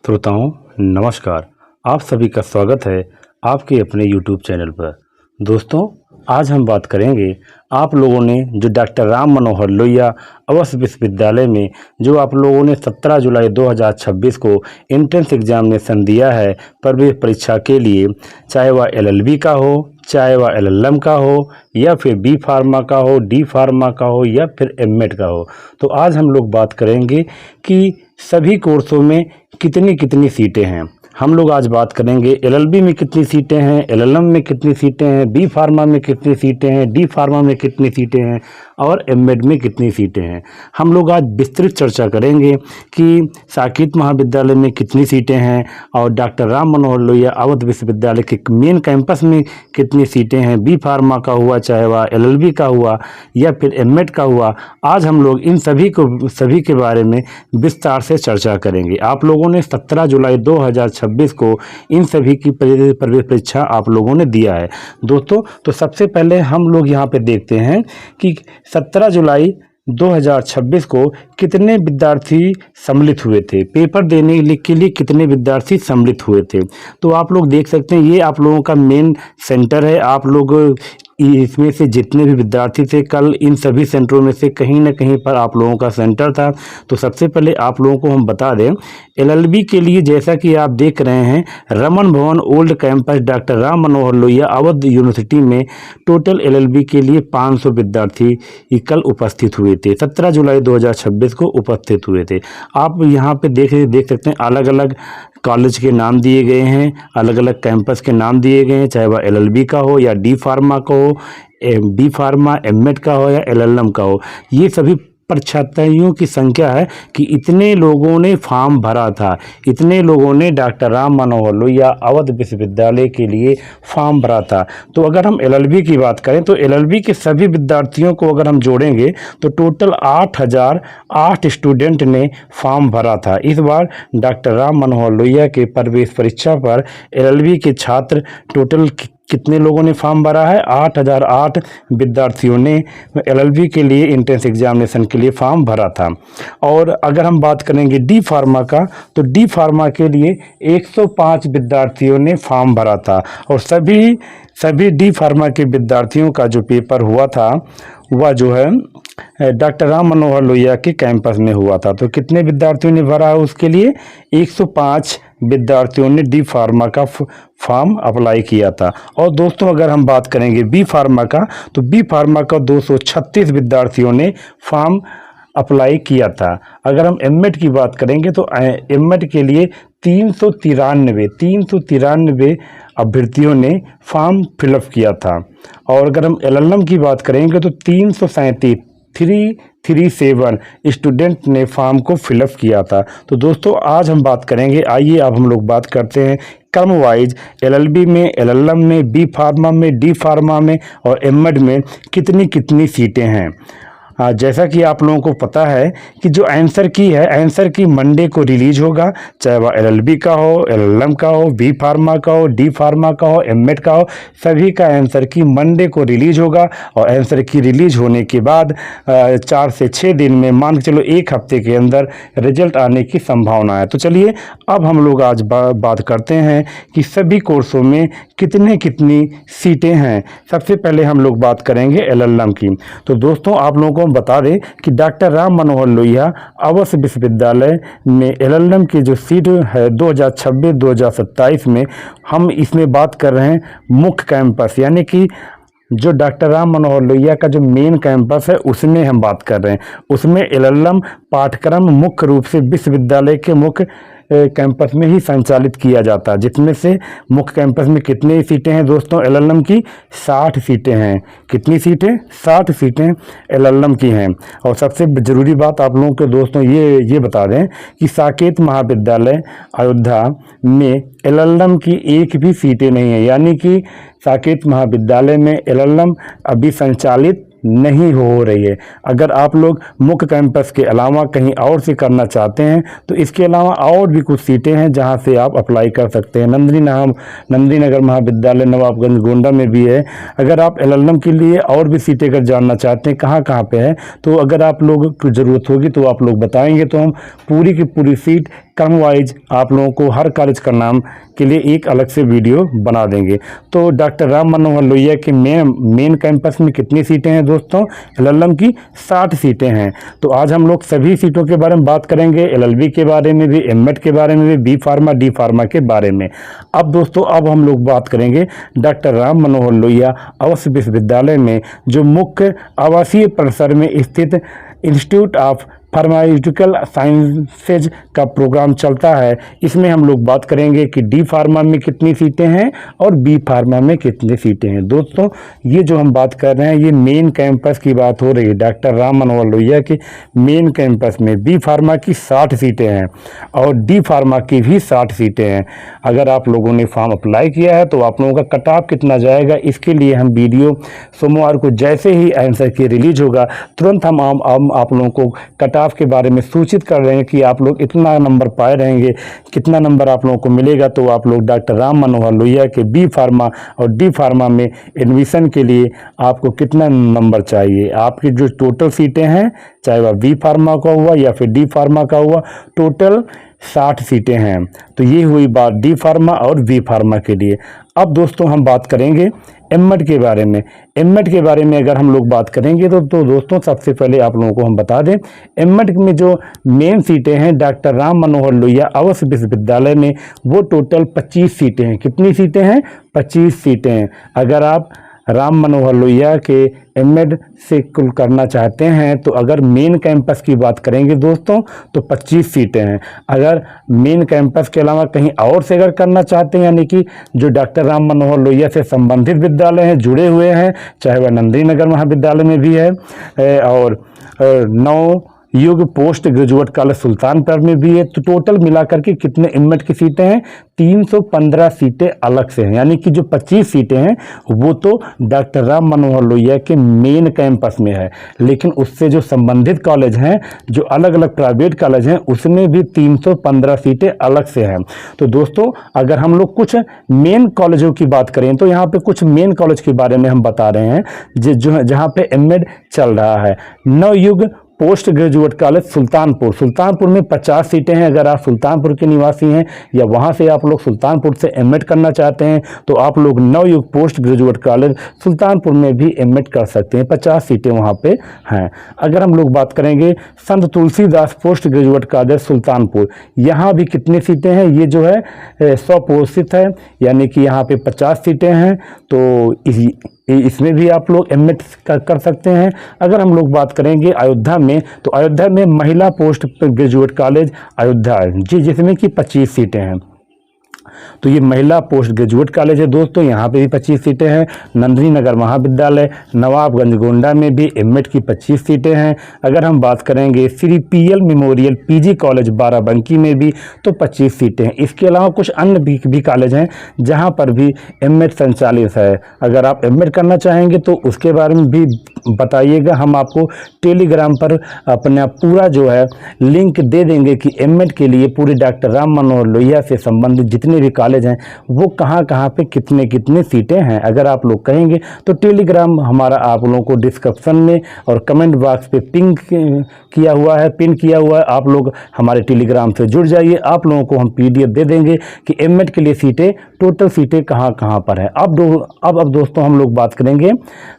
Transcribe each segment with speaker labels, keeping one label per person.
Speaker 1: श्रोताओं नमस्कार। आप सभी का स्वागत है आपके अपने YouTube चैनल पर। दोस्तों आज हम बात करेंगे आप लोगों ने जो डॉक्टर राम मनोहर लोहिया अवस्थ विश्वविद्यालय में जो आप लोगों ने 17 जुलाई 2026 को एंट्रेंस एग्जामिनेशन दिया है प्रवेश परीक्षा के लिए, चाहे वह LLB का हो, चाहे वह LLM का हो या फिर B फार्मा का हो, D फार्मा का हो या फिर M.Med का हो। तो आज हम लोग बात करेंगे कि सभी कोर्सों में कितनी कितनी सीटें हैं। हम लोग आज बात करेंगे LLB में कितनी सीटें हैं, LLM में कितनी सीटें हैं, B फार्मा में कितनी सीटें हैं, D फार्मा में कितनी सीटें हैं और M.Med में कितनी सीटें हैं। हम लोग आज विस्तृत चर्चा करेंगे कि साकेत महाविद्यालय में कितनी सीटें हैं और डॉक्टर राम मनोहर लोहिया अवध विश्वविद्यालय के मेन कैंपस में कितनी सीटें हैं, B फार्मा का हुआ, चाहे वह LLB का हुआ या फिर M.Med का हुआ। आज हम लोग इन सभी के बारे में विस्तार से चर्चा करेंगे। आप लोगों ने 17 जुलाई 2026 को इन सभी की प्रवेश परीक्षा आप लोगों ने दिया है। दोस्तों तो सबसे पहले हम लोग यहाँ पे देखते हैं कि 17 जुलाई 2026 को कितने विद्यार्थी सम्मिलित हुए थे, पेपर देने के लिए कितने विद्यार्थी सम्मिलित हुए थे। तो आप लोग देख सकते हैं ये आप लोगों का मेन सेंटर है। आप लोग इसमें से जितने भी विद्यार्थी थे कल इन सभी सेंटरों में से कहीं ना कहीं पर आप लोगों का सेंटर था। तो सबसे पहले आप लोगों को हम बता दें LLB के लिए जैसा कि आप देख रहे हैं रमन भवन old campus doctor Ram Manohar Lohia Awadh university में टोटल LLB के लिए 500 विद्यार्थी कल उपस्थित हुए थे। 17 जुलाई 2026 को उपस्थित हुए थे। आप यहाँ पे देख सकते हैं अलग अलग कॉलेज के नाम दिए गए हैं, अलग अलग कैंपस के नाम दिए गए हैं, चाहे वह LLB का हो या D फार्मा का हो, B फार्मा, M.Med का हो या LLM का हो। ये सभी परीक्षार्थियों की संख्या है कि इतने लोगों ने फॉर्म भरा था, इतने लोगों ने डॉक्टर राम मनोहर लोहिया अवध विश्वविद्यालय के लिए फॉर्म भरा था। तो अगर हम LLB की बात करें तो LLB के सभी विद्यार्थियों को अगर हम जोड़ेंगे तो टोटल 8008 स्टूडेंट ने फॉर्म भरा था। इस बार डॉक्टर राम मनोहर लोहिया के प्रवेश परीक्षा पर LLB के छात्र टोटल कितने लोगों ने फॉर्म भरा है? 8008 विद्यार्थियों ने LLB के लिए एंट्रेंस एग्जामिनेशन के लिए फॉर्म भरा था। और अगर हम बात करेंगे D फार्मा का तो D फार्मा के लिए 105 विद्यार्थियों ने फॉर्म भरा था और सभी D फार्मा के विद्यार्थियों का जो पेपर हुआ था वह जो है डॉक्टर राम मनोहर लोहिया के कैंपस में हुआ था। तो कितने विद्यार्थियों ने भरा है उसके लिए? 105 विद्यार्थियों ने D फार्मा का फॉर्म अप्लाई किया था। और दोस्तों अगर हम बात करेंगे B फार्मा का तो B फार्मा का 236 विद्यार्थियों ने फॉर्म अप्लाई किया था। अगर हम M.Med की बात करेंगे तो M.Med के लिए 393 अभ्यर्थियों ने फॉर्म फिलअप किया था। और अगर हम LLM की बात करेंगे तो 337 स्टूडेंट ने फॉर्म को फिलअप किया था। तो दोस्तों आज हम बात करेंगे, आइए अब हम लोग बात करते हैं क्रम वाइज LLB में, LLM में, B फार्मा में, D फार्मा में और M.Med में कितनी कितनी सीटें हैं। जैसा कि आप लोगों को पता है कि जो आंसर की मंडे को रिलीज होगा, चाहे वह LLB का हो, LLM का हो, B फार्मा का हो, D फार्मा का हो, M.Med का हो, सभी का आंसर की मंडे को रिलीज होगा। और आंसर की रिलीज होने के बाद 4 से 6 दिन में, मान के चलो 1 हफ्ते के अंदर रिजल्ट आने की संभावना है। तो चलिए अब हम लोग आज बात करते हैं कि सभी कोर्सों में कितनी सीटें हैं। सबसे पहले हम लोग बात करेंगे LLM की। तो दोस्तों आप लोगों को हम बता दें कि डॉक्टर राम मनोहर लोहिया अवस्थ विश्वविद्यालय में LLM की जो सीट है 2026-2027 में, हम इसमें बात कर रहे हैं मुख्य कैंपस, यानी कि जो डॉक्टर राम मनोहर लोहिया का जो मेन कैंपस है उसमें हम बात कर रहे हैं। उसमें LLM पाठ्यक्रम मुख्य रूप से विश्वविद्यालय के मुख्य कैंपस में ही संचालित किया जाता है, जिसमें से मुख्य कैंपस में कितनी सीटें हैं दोस्तों? LLM की 60 सीटें हैं। कितनी सीटें? 60 सीटें LLM की हैं। और सबसे ज़रूरी बात आप लोगों के दोस्तों ये बता दें कि साकेत महाविद्यालय अयोध्या में LLM की एक भी सीटें नहीं है, यानी कि साकेत महाविद्यालय में LLM अभी संचालित नहीं हो रही है। अगर आप लोग मुख्य कैंपस के अलावा कहीं और से करना चाहते हैं तो इसके अलावा और भी कुछ सीटें हैं जहां से आप अप्लाई कर सकते हैं। नंदी नगर महाविद्यालय नवाबगंज गोंडा में भी है। अगर आप LLM के लिए और भी सीटें अगर जानना चाहते हैं कहाँ पे है, तो अगर आप लोग को ज़रूरत होगी तो आप लोग बताएंगे तो हम पूरी की पूरी सीट क्रम वाइज आप लोगों को हर कॉलेज का नाम के लिए एक अलग से वीडियो बना देंगे। तो डॉक्टर राम मनोहर लोहिया के मेन कैंपस में कितनी सीटें हैं दोस्तों? एलएलएम की 60 सीटें हैं। तो आज हम लोग सभी सीटों के बारे में बात करेंगे, एलएलबी के बारे में भी, एमएड के बारे में भी, बी फार्मा डी फार्मा के बारे में। अब दोस्तों अब हम लोग बात करेंगे डॉक्टर राम मनोहर लोहिया अवस्थ विश्वविद्यालय में जो मुख्य आवासीय परिसर में स्थित इंस्टीट्यूट ऑफ फार्मास्यूटिकल साइंसेज का प्रोग्राम चलता है। इसमें हम लोग बात करेंगे कि डी फार्मा में कितनी सीटें हैं और बी फार्मा में कितनी सीटें हैं। दोस्तों ये जो हम बात कर रहे हैं ये मेन कैंपस की बात हो रही है। डॉक्टर राम मनोहर लोहिया के मेन कैंपस में बी फार्मा की 60 सीटें हैं और डी फार्मा की भी 60 सीटें हैं। अगर आप लोगों ने फॉर्म अप्लाई किया है तो आप लोगों का कट ऑफ कितना जाएगा, इसके लिए हम वीडियो सोमवार को जैसे ही आंसर की रिलीज होगा तुरंत हम आप लोगों को कट के बारे में सूचित कर रहे हैं कि आप लोग इतना नंबर पाए रहेंगे, कितना नंबर आप लोगों को मिलेगा। तो आप लोग डॉक्टर राम मनोहर लोहिया के बी फार्मा और डी फार्मा में एडमिशन के लिए आपको कितना नंबर चाहिए। आपकी जो टोटल सीटें हैं, चाहे वह बी फार्मा का हुआ या फिर डी फार्मा का हुआ, टोटल 60 सीटें हैं। तो ये हुई बात डी फार्मा और बी फार्मा के लिए। अब दोस्तों हम बात करेंगे एमएड के बारे में। एमएड के बारे में अगर हम लोग बात करेंगे तो दोस्तों सबसे पहले आप लोगों को हम बता दें, एमएड में जो मेन सीटें हैं डॉक्टर राम मनोहर लोहिया अवस्थ विश्वविद्यालय में वो टोटल 25 सीटें हैं। कितनी सीटें हैं? 25 सीटें हैं। अगर आप राम मनोहर लोहिया के एमएड से कुल करना चाहते हैं तो अगर मेन कैंपस की बात करेंगे दोस्तों तो 25 सीटें हैं। अगर मेन कैंपस के अलावा कहीं और से अगर करना चाहते हैं, यानी कि जो डॉक्टर राम मनोहर लोहिया से संबंधित विद्यालय हैं, जुड़े हुए हैं, चाहे वह नंदी नगर महाविद्यालय में भी है और 9 युग पोस्ट ग्रेजुएट कॉलेज सुल्तानपुर में भी है, तो टोटल मिलाकर के कितने एमएड की सीटें हैं? 315 सीटें अलग से हैं। यानी कि जो 25 सीटें हैं वो तो डॉक्टर राम मनोहर लोहिया के मेन कैंपस में है, लेकिन उससे जो संबंधित कॉलेज हैं, जो अलग अलग प्राइवेट कॉलेज हैं, उसमें भी 315 सीटें अलग से हैं। तो दोस्तों अगर हम लोग कुछ मेन कॉलेजों की बात करें तो यहाँ पे कुछ मेन कॉलेज के बारे में हम बता रहे हैं जहाँ पे एमएड चल रहा है। Navyug post graduate college Sultanpur में 50 सीटें हैं। अगर आप सुल्तानपुर के निवासी हैं या वहां से आप लोग सुल्तानपुर से एमएड करना चाहते हैं तो आप लोग Navyug post graduate college Sultanpur में भी एमएड कर सकते हैं। 50 सीटें वहां पे हैं। अगर हम लोग बात करेंगे संत Tulsidas post graduate college Sultanpur, यहाँ भी कितनी सीटें हैं? ये जो है 100 पोस्टित है, यानी कि यहाँ पे 50 सीटें हैं। तो इसमें भी आप लोग एमएड कर सकते हैं। अगर हम लोग बात करेंगे अयोध्या में तो अयोध्या में महिला post graduate college Ayodhya ji, जिसमें कि 25 सीटें हैं। तो ये महिला पोस्ट ग्रेजुएट कॉलेज है दोस्तों, यहाँ पे भी 25 सीटें हैं। नंदिनी नगर महाविद्यालय नवाबगंज गोंडा में भी एमएड की 25 सीटें हैं। अगर हम बात करेंगे Shri PL memorial PG college Barabanki में भी तो 25 सीटें हैं। इसके अलावा कुछ अन्य भी कॉलेज हैं जहाँ पर भी एमएड संचालित है। अगर आप एमएड करना चाहेंगे तो उसके बारे में भी बताइएगा, हम आपको टेलीग्राम पर अपना पूरा जो है लिंक दे देंगे कि एमएड के लिए पूरे डॉक्टर राम मनोहर लोहिया से संबंधित जितने भी कॉलेज हैं वो कहाँ पे कितने सीटें हैं। अगर आप लोग कहेंगे तो टेलीग्राम हमारा आप लोगों को डिस्क्रिप्शन में और कमेंट बॉक्स पे पिन किया हुआ है। आप लोग हमारे टेलीग्राम से जुड़ जाइए, आप लोगों को हम पीडीएफ दे देंगे कि एमएड के लिए सीटें, टोटल सीटें कहाँ पर है। अब दोस्तों हम लोग बात करेंगे,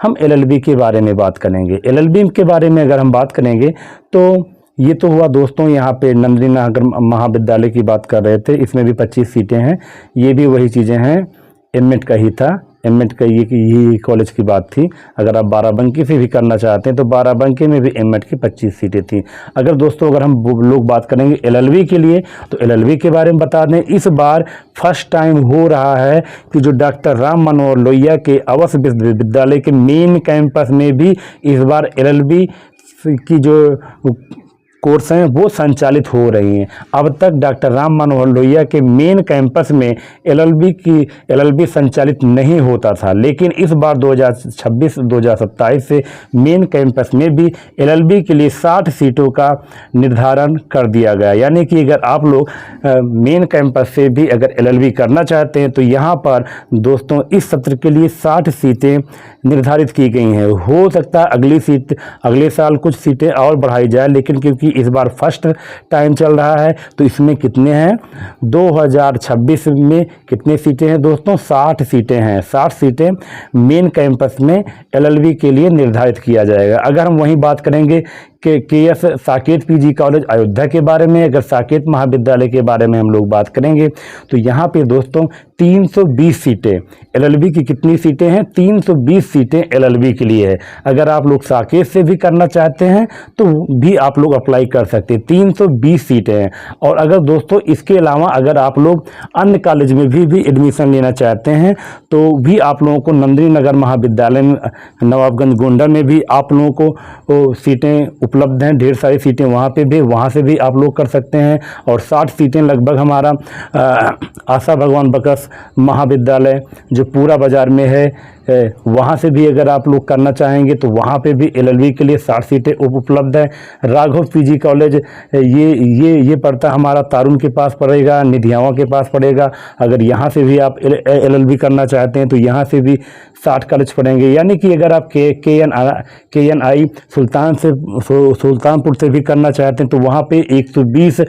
Speaker 1: हम एलएलबी के बारे में बात करेंगे। एलएलबी के बारे में अगर हम बात करेंगे तो ये तो हुआ दोस्तों, यहाँ पे नंदिनी नगर महाविद्यालय की बात कर रहे थे, इसमें भी 25 सीटें हैं। ये भी वही चीज़ें हैं, एमएड का ही था, एमएड का ये कॉलेज की बात थी। अगर आप बाराबंकी से भी करना चाहते हैं तो बाराबंकी में भी एमएड की 25 सीटें थी। अगर दोस्तों अगर हम लोग बात करेंगे एलएलबी के लिए तो एलएलबी के बारे में बता दें, इस बार फर्स्ट टाइम हो रहा है कि जो डॉक्टर राम मनोहर लोहिया के अवस्थ विश्वविद्यालय के मेन कैंपस में भी इस बार एलएलबी की जो कोर्स हैं वो संचालित हो रही हैं। अब तक डॉक्टर राम मनोहर लोहिया के मेन कैंपस में एलएलबी संचालित नहीं होता था, लेकिन इस बार 2026-2027 से मेन कैंपस में भी एलएलबी के लिए 60 सीटों का निर्धारण कर दिया गया। यानी कि अगर आप लोग मेन कैंपस से भी अगर एलएलबी करना चाहते हैं तो यहाँ पर दोस्तों इस सत्र के लिए 60 सीटें निर्धारित की गई हैं। हो सकता है अगले साल कुछ सीटें और बढ़ाई जाए, लेकिन क्योंकि इस बार फर्स्ट टाइम चल रहा है। तो इसमें कितने हैं, 2026 में कितने सीटें हैं दोस्तों, 60 सीटें हैं। 60 सीटें मेन कैंपस में LLB के लिए निर्धारित किया जाएगा। अगर हम वहीं बात करेंगे KS Saket PG college Ayodhya के बारे में, अगर साकेत महाविद्यालय के बारे में हम लोग बात करेंगे तो यहाँ पे दोस्तों 320 सीटें LLB की कितनी सीटें हैं, 320 सीटें LLB के लिए है। अगर आप लोग साकेत से भी करना चाहते हैं तो भी आप लोग अप्लाई कर सकते हैं, 320 सीटें हैं। और अगर दोस्तों इसके अलावा अगर आप लोग अन्य कॉलेज में भी एडमिशन लेना चाहते हैं तो भी आप लोगों को नंदिनी नगर महाविद्यालय नवाबगंज गोंडा में भी आप लोगों को सीटें उपलब्ध हैं, ढेर सारी सीटें वहाँ पे भी, वहाँ से भी आप लोग कर सकते हैं। और 60 सीटें लगभग हमारा आशा भगवान बकस महाविद्यालय जो पूरा बाजार में है वहाँ से भी अगर आप लोग करना चाहेंगे तो वहाँ पे भी LLB के लिए 60 सीटें उपलब्ध है। राघव PG कॉलेज ये पड़ता हमारा तारुण के पास पड़ेगा, निधियावा के पास पड़ेगा। अगर यहाँ से भी आप LLB करना चाहते हैं तो यहाँ से भी 60 कॉलेज पड़ेंगे। यानी कि अगर आप KNI सुल्तानपुर से भी करना चाहते हैं तो वहाँ पे 120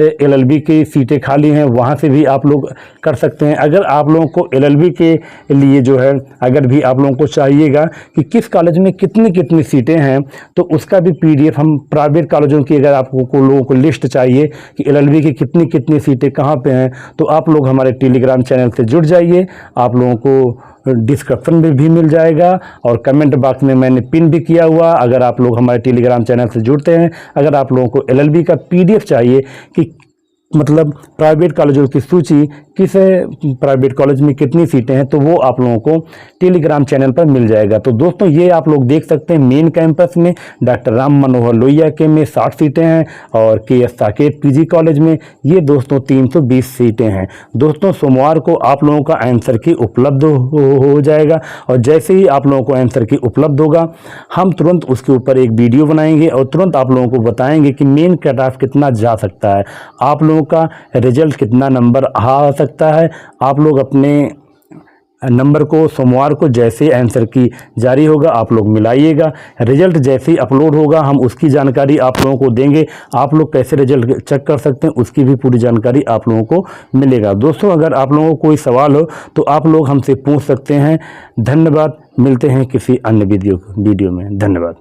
Speaker 1: LLB की सीटें खाली हैं, वहाँ से भी आप लोग कर सकते हैं। अगर आप लोगों को LLB के लिए जो है अगर भी आप लोगों को चाहिएगा कि किस कॉलेज में कितनी कितनी सीटें हैं तो उसका भी PDF हम प्राइवेट कॉलेजों की अगर आपको लोगों को लिस्ट चाहिए कि LLB की कितनी कितनी सीटें कहाँ पे हैं तो आप लोग हमारे टेलीग्राम चैनल से जुड़ जाइए। आप लोगों को डिस्क्रिप्शन में भी मिल जाएगा और कमेंट बॉक्स में मैंने पिन भी किया हुआ। अगर आप लोग हमारे टेलीग्राम चैनल से जुड़ते हैं, अगर आप लोगों को LLB का PDF चाहिए कि मतलब प्राइवेट कॉलेजों की सूची किस प्राइवेट कॉलेज में कितनी सीटें हैं तो वो आप लोगों को टेलीग्राम चैनल पर मिल जाएगा। तो दोस्तों ये आप लोग देख सकते हैं मेन कैंपस में डॉक्टर राम मनोहर लोहिया के में 60 सीटें हैं और KS साकेत PG कॉलेज में ये दोस्तों 320 सीटें हैं। दोस्तों सोमवार को आप लोगों का आंसर की उपलब्ध हो जाएगा और जैसे ही आप लोगों को आंसर की उपलब्ध होगा हम तुरंत उसके ऊपर एक वीडियो बनाएंगे और तुरंत आप लोगों को बताएंगे कि मेन कट ऑफ कितना जा सकता है, आप लोगों का रिजल्ट कितना नंबर आ सकता है। आप लोग अपने नंबर को सोमवार को जैसे आंसर की जारी होगा आप लोग मिलाइएगा। रिजल्ट जैसे ही अपलोड होगा हम उसकी जानकारी आप लोगों को देंगे। आप लोग कैसे रिजल्ट चेक कर सकते हैं उसकी भी पूरी जानकारी आप लोगों को मिलेगा। दोस्तों अगर आप लोगों को कोई सवाल हो तो आप लोग हमसे पूछ सकते हैं। धन्यवाद, मिलते हैं किसी अन्य वीडियो में। धन्यवाद।